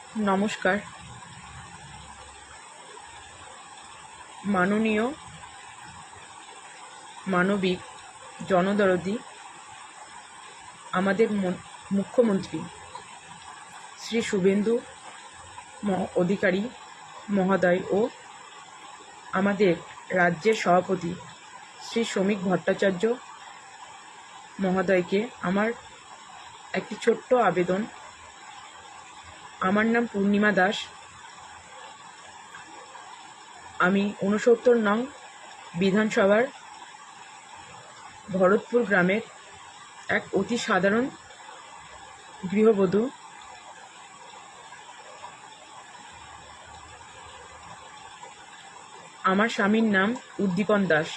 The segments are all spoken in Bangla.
নমস্কার। মাননীয় মানবিক জনদরদি আমাদের মুখ্যমন্ত্রী শ্রী শুভেন্দু অধিকারী মহোদয় ও আমাদের রাজ্যের সভাপতি শ্রী শ্রমিক ভট্টাচার্য মহোদয়কে আমার একটি ছোট্ট আবেদন। আমার নাম পূর্ণিমা দাস। আমি ৬৯ নং বিধানসভার ভরতপুর গ্রামের এক অতি সাধারণ গৃহবধূ। আমার স্বামীর নাম উদ্দীপন দাস।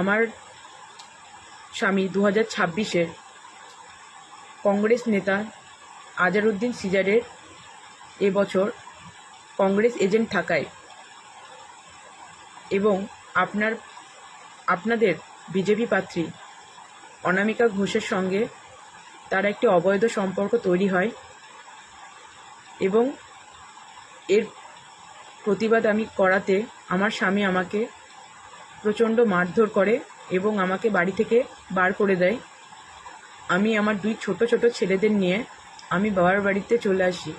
আমার স্বামী 2026-এর কংগ্রেস নেতা আজহারউদ্দিন সিজারের এবছর কংগ্রেস এজেন্ট থাকায় এবং আপনাদের বিজেপি প্রার্থী অনামিকা ঘোষের সঙ্গে তার একটি অবৈধ সম্পর্ক তৈরি হয় এবং এর প্রতিবাদ আমি করাতে আমার স্বামী আমাকে প্রচণ্ড মারধর করে এবং আমাকে বাড়ি থেকে বার করে দেয়। আমি আমার 2 ছোট ছোট ছেলেদের নিয়ে আমি বাবার বাড়িতে চলে আসি।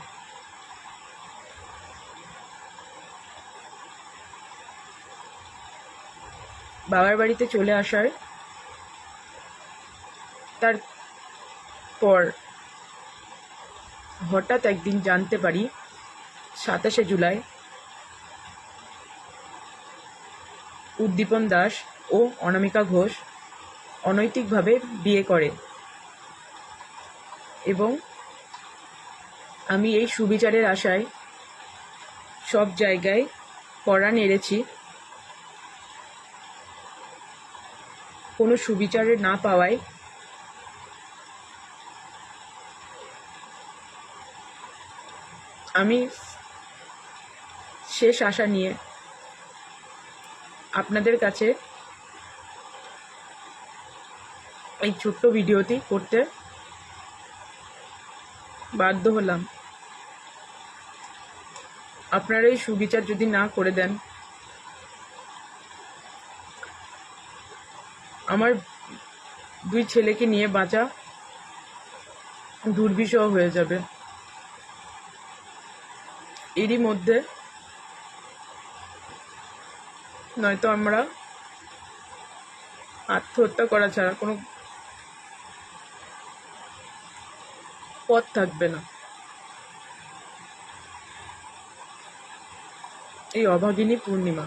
বাবার বাড়িতে চলে আসার তারপর হঠাৎ একদিন জানতে পারি 27শে জুলাই উদ্দীপন দাস ও অনামিকা ঘোষ অনৈতিকভাবে বিয়ে করে এবং আমি এই সুবিচারের আশায় সব জায়গায় পড়া নেড়েছি। কোনো সুবিচারে না পাওয়ায় আমি শেষ আশা নিয়ে আপনাদের কাছে এই ছোট্ট ভিডিওটি করতে বাধ্য হলাম। আপনারা এই সুবিচার যদি না করে দেন, আমার 2 ছেলেকে নিয়ে বাঁচা দুর্বিষহ হয়ে যাবে। এরই মধ্যে নয়তো আমরা আত্মহত্যা করা ছাড়া কোনো পথ থাকবে না। এই অভাগিনী পূর্ণিমা।